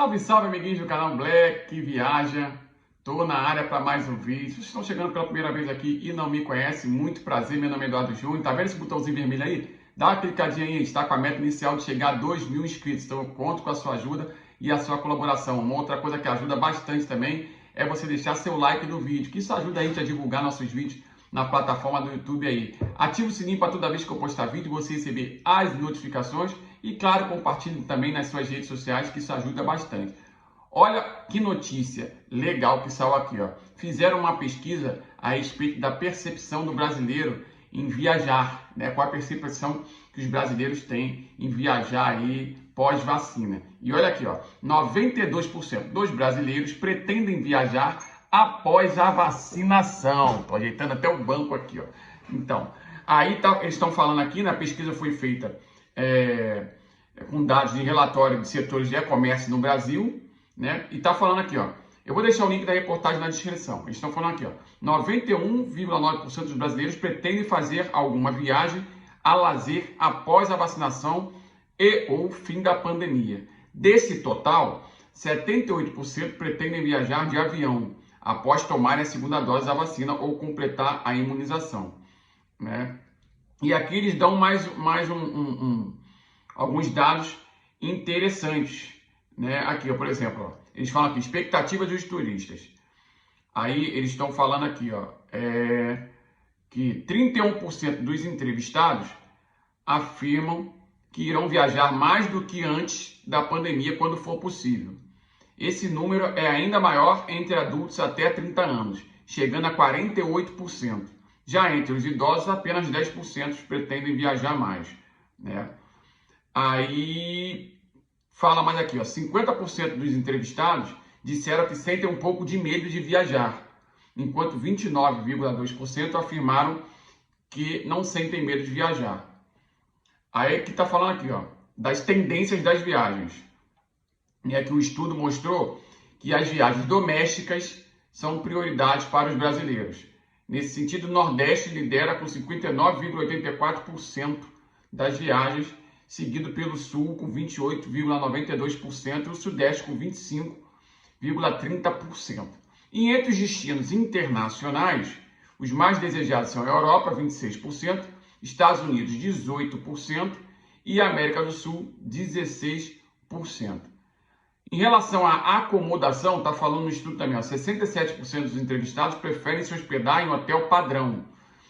Salve, salve, amiguinhos do canal Black que Viaja. Tô na área para mais um vídeo. Vocês estão chegando pela primeira vez aqui e não me conhecem, muito prazer, meu nome é Eduardo Júnior. Tá vendo esse botãozinho vermelho aí? Dá uma clicadinha aí, está com a meta inicial de chegar a 2.000 inscritos. Então eu conto com a sua ajuda e a sua colaboração. Uma outra coisa que ajuda bastante também é você deixar seu like no vídeo, que isso ajuda a gente a divulgar nossos vídeos na plataforma do YouTube aí. Ative o sininho para toda vez que eu postar vídeo você receber as notificações e, claro, compartilhe também nas suas redes sociais, que isso ajuda bastante. Olha que notícia legal que saiu aqui, ó. Fizeram uma pesquisa a respeito da percepção do brasileiro em viajar, né? Qual a percepção que os brasileiros têm em viajar aí pós-vacina. E olha aqui, ó, 92% dos brasileiros pretendem viajar após a vacinação. Tô ajeitando até o banco aqui, ó. Então, aí tá, eles estão falando aqui, na pesquisa foi feita com dados de relatório de setores de e-commerce no Brasil, né? E tá falando aqui, ó. Eu vou deixar o link da reportagem na descrição. Eles estão falando aqui, ó. 91,9% dos brasileiros pretendem fazer alguma viagem a lazer após a vacinação e ou fim da pandemia. Desse total, 78% pretendem viajar de avião após tomar a segunda dose da vacina ou completar a imunização, né? E aqui eles dão alguns dados interessantes, né? Aqui, ó, por exemplo, ó, eles falam aqui, expectativa dos turistas. Aí eles estão falando aqui, ó, que 31% dos entrevistados afirmam que irão viajar mais do que antes da pandemia, quando for possível. Esse número é ainda maior entre adultos até 30 anos, chegando a 48%. Já entre os idosos, apenas 10% pretendem viajar mais, né? Aí fala mais aqui, ó, 50% dos entrevistados disseram que sentem um pouco de medo de viajar, enquanto 29,2% afirmaram que não sentem medo de viajar. Aí que está falando aqui, ó, das tendências das viagens. E aqui o estudo mostrou que as viagens domésticas são prioridades para os brasileiros. Nesse sentido, o Nordeste lidera com 59,84% das viagens, seguido pelo Sul com 28,92% e o Sudeste com 25,30%. E entre os destinos internacionais, os mais desejados são a Europa, 26%, Estados Unidos, 18% e América do Sul, 16%. Em relação à acomodação, está falando no estudo também, ó, 67% dos entrevistados preferem se hospedar em hotel padrão,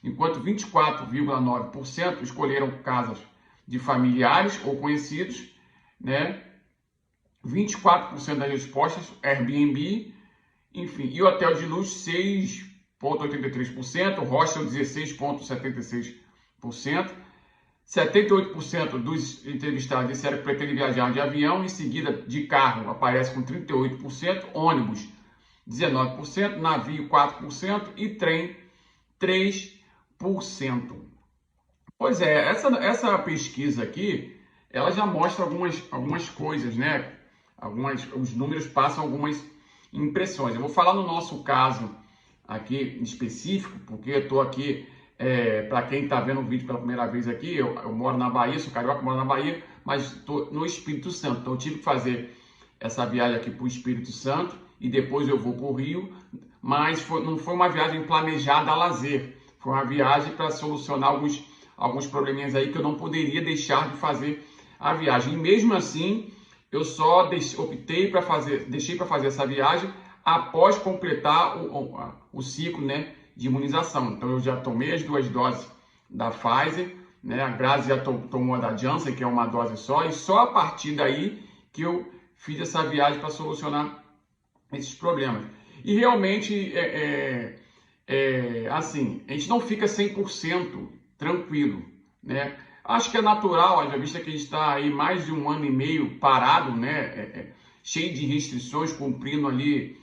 enquanto 24,9% escolheram casas de familiares ou conhecidos, né? 24% das respostas, Airbnb, enfim, e hotel de luxo, 6,83%, hostel, 16,76%, 78% dos entrevistados disseram que pretendem viajar de avião, em seguida de carro aparece com 38%, ônibus 19%, navio 4% e trem 3%. Pois é, essa pesquisa aqui, ela já mostra algumas coisas, né? Os números passam algumas impressões. Eu vou falar no nosso caso aqui em específico, porque eu estou aqui, para quem está vendo o vídeo pela primeira vez aqui, eu moro na Bahia, sou carioca, moro na Bahia, mas estou no Espírito Santo. Então eu tive que fazer essa viagem aqui para o Espírito Santo e depois eu vou para o Rio, mas não foi uma viagem planejada a lazer, foi uma viagem para solucionar alguns probleminhas aí que eu não poderia deixar de fazer a viagem. E mesmo assim, eu só deixei para fazer essa viagem após completar o ciclo, né, de imunização. Então eu já tomei as 2 doses da Pfizer, né? A Grazi já tomou a da Janssen, que é uma dose só, e só a partir daí que eu fiz essa viagem para solucionar esses problemas. E realmente, assim, a gente não fica 100% tranquilo, né? Acho que é natural, haja vista que a gente está aí mais de 1 ano e meio parado, né? Cheio de restrições, cumprindo ali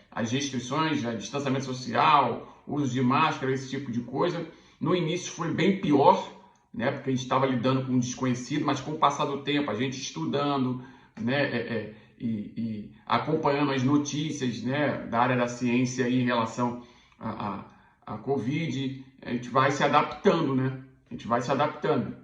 as restrições, a distanciamento social, uso de máscara, esse tipo de coisa. No início foi bem pior, né? Porque a gente estava lidando com um desconhecido, mas com o passar do tempo, a gente estudando, né? E acompanhando as notícias, né, da área da ciência aí em relação à Covid, a gente vai se adaptando, né? A gente vai se adaptando.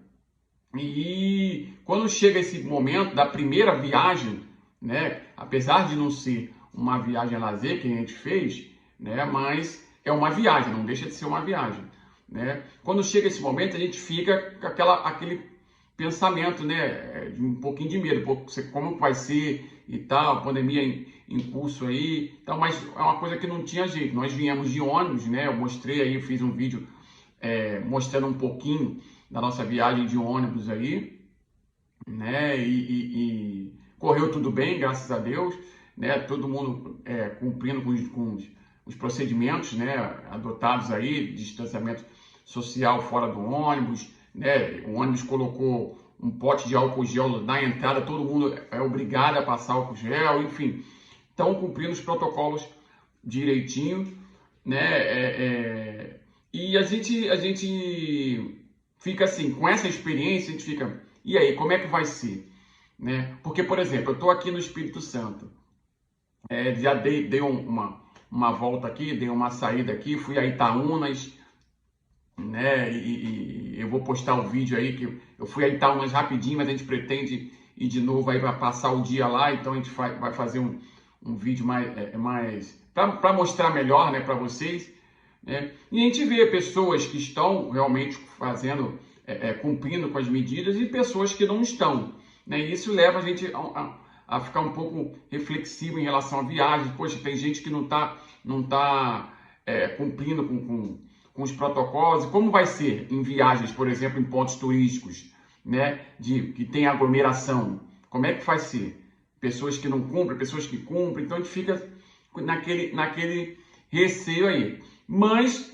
E quando chega esse momento da primeira viagem, né? Apesar de não ser uma viagem a lazer que a gente fez, né? Mas é uma viagem, não deixa de ser uma viagem, né? Quando chega esse momento, a gente fica com aquele pensamento, né? De um pouquinho de medo, como vai ser e tal, a pandemia em curso aí, então, mas é uma coisa que não tinha jeito. Nós viemos de ônibus, né? Eu mostrei aí, eu fiz um vídeo mostrando um pouquinho da nossa viagem de ônibus aí, né? E correu tudo bem, graças a Deus, né? Todo mundo cumprindo com os procedimentos, né? Adotados aí, de distanciamento social fora do ônibus, né? O ônibus colocou um pote de álcool gel na entrada, todo mundo é obrigado a passar álcool gel, enfim, estão cumprindo os protocolos direitinho, né? E a gente fica assim, com essa experiência, a gente fica, e aí, como é que vai ser? Né? Porque, por exemplo, eu estou aqui no Espírito Santo, já dei uma volta aqui, dei uma saída aqui, fui a Itaúnas, né? E eu vou postar o vídeo aí, que eu fui a Itaúnas rapidinho, mas a gente pretende ir de novo aí para passar o dia lá, então a gente vai fazer um vídeo mais para mostrar melhor, né, para vocês, né? E a gente vê pessoas que estão realmente fazendo, cumprindo com as medidas e pessoas que não estão, né? E isso leva a gente a ficar um pouco reflexivo em relação a viagens. Poxa, tem gente que não tá cumprindo com os protocolos. E como vai ser em viagens, por exemplo, em pontos turísticos, né, que tem aglomeração? Como é que vai ser? Pessoas que não cumprem, pessoas que cumprem, então a gente fica naquele receio aí. Mas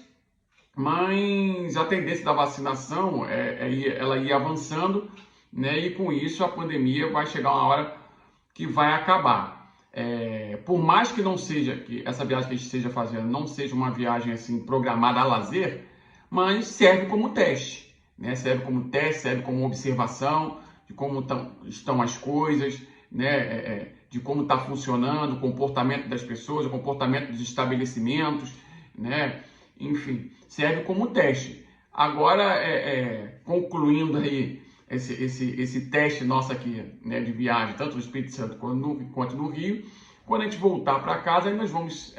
a tendência da vacinação ela ir avançando, né, e com isso a pandemia vai chegar uma hora que vai acabar. Por mais que não seja, que essa viagem que a gente esteja fazendo não seja uma viagem assim programada a lazer, mas serve como teste, né? Serve como teste, serve como observação de como estão as coisas, né? De como está funcionando o comportamento das pessoas, o comportamento dos estabelecimentos, né? Enfim, serve como teste. Agora, concluindo aí esse teste nosso aqui, né, de viagem, tanto no Espírito Santo quanto no Rio, quando a gente voltar para casa, aí nós vamos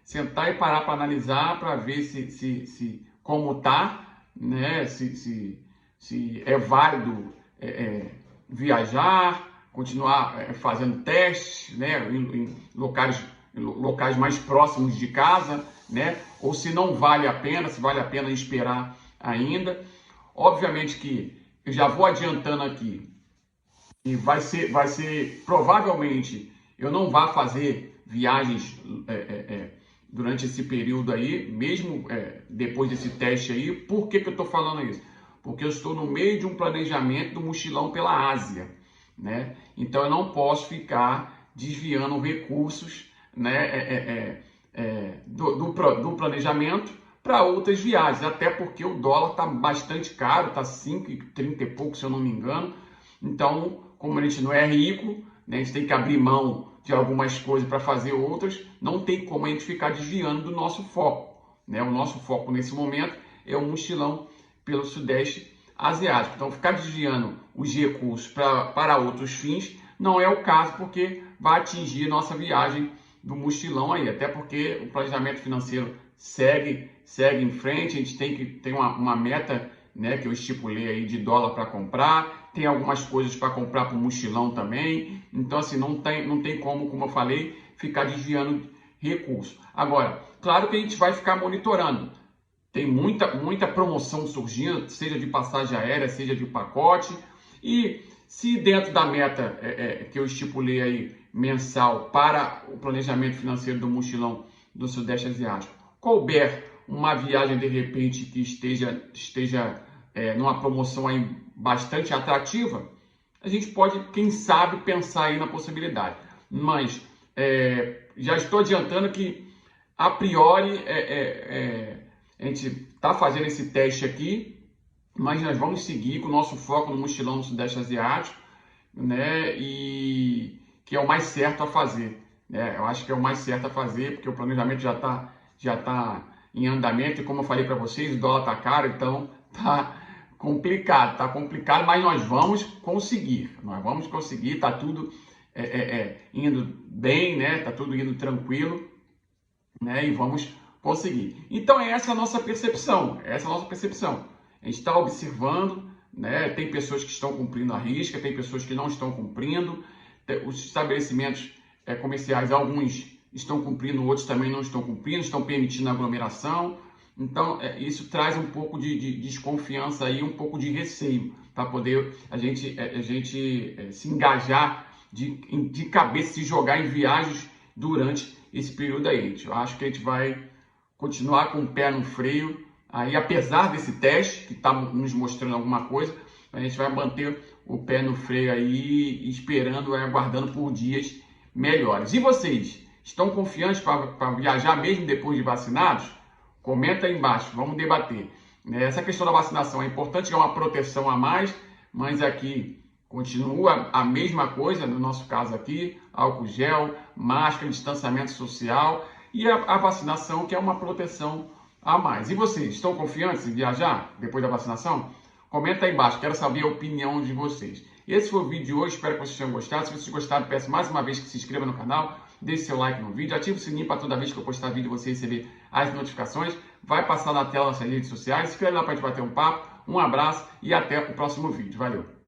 sentar e parar para analisar, para ver se como tá, né, se é válido viajar, continuar fazendo testes, né, em locais mais próximos de casa, né, ou se não vale a pena, se vale a pena esperar ainda. Obviamente que eu já vou adiantando aqui, e vai ser provavelmente eu não vá fazer viagens durante esse período aí, mesmo depois desse teste aí. Por que eu estou falando isso? Porque eu estou no meio de um planejamento do mochilão pela Ásia, né? Então eu não posso ficar desviando recursos, né, do planejamento para outras viagens, até porque o dólar está bastante caro, está 5,30 e pouco, se eu não me engano. Então, como a gente não é rico, né, a gente tem que abrir mão de algumas coisas para fazer outras, não tem como a gente ficar desviando do nosso foco, né? O nosso foco nesse momento é o mochilão pelo Sudeste Asiático. Então, ficar desviando os recursos para outros fins não é o caso, porque vai atingir nossa viagem do mochilão aí, até porque o planejamento financeiro segue em frente. A gente tem uma meta, né, que eu estipulei aí de dólar para comprar, tem algumas coisas para comprar para o mochilão também. Então, assim, não tem como eu falei, ficar desviando recursos. Agora, claro que a gente vai ficar monitorando. Tem muita promoção surgindo, seja de passagem aérea, seja de pacote. E se dentro da meta que eu estipulei aí, mensal, para o planejamento financeiro do mochilão do Sudeste Asiático, couber uma viagem de repente que esteja numa promoção aí bastante atrativa, a gente pode, quem sabe, pensar aí na possibilidade. Mas já estou adiantando que, a priori, a gente está fazendo esse teste aqui, mas nós vamos seguir com o nosso foco no mochilão no Sudeste Asiático, né? E que é o mais certo a fazer, né? Eu acho que é o mais certo a fazer, porque o planejamento já tá em andamento, e como eu falei para vocês, o dólar tá caro, então tá complicado, mas nós vamos conseguir, tá tudo indo bem, né? Tá tudo indo tranquilo, né? E vamos conseguir. Então essa é a nossa percepção, essa é a nossa percepção. A gente está observando, né? Tem pessoas que estão cumprindo a risca, tem pessoas que não estão cumprindo. Os estabelecimentos comerciais, alguns estão cumprindo, outros também não estão cumprindo, estão permitindo aglomeração. Então isso traz um pouco de desconfiança aí, um pouco de receio para poder a gente se engajar de cabeça, se jogar em viagens durante esse período aí. Eu acho que a gente vai continuar com o pé no freio, aí apesar desse teste que está nos mostrando alguma coisa, a gente vai manter o pé no freio aí, esperando, aguardando por dias melhores. E vocês, estão confiantes para viajar mesmo depois de vacinados? Comenta aí embaixo, vamos debater. Essa questão da vacinação é importante, é uma proteção a mais, mas aqui continua a mesma coisa, no nosso caso aqui, álcool gel, máscara, distanciamento social e a vacinação, que é uma proteção a mais. E vocês, estão confiantes em viajar depois da vacinação? Comenta aí embaixo, quero saber a opinião de vocês. Esse foi o vídeo de hoje, espero que vocês tenham gostado. Se vocês gostaram, peço mais uma vez que se inscreva no canal, deixe seu like no vídeo, ative o sininho para toda vez que eu postar vídeo você receber as notificações. Vai passar na tela nossas redes sociais, se inscreve lá para a gente bater um papo. Um abraço e até o próximo vídeo. Valeu!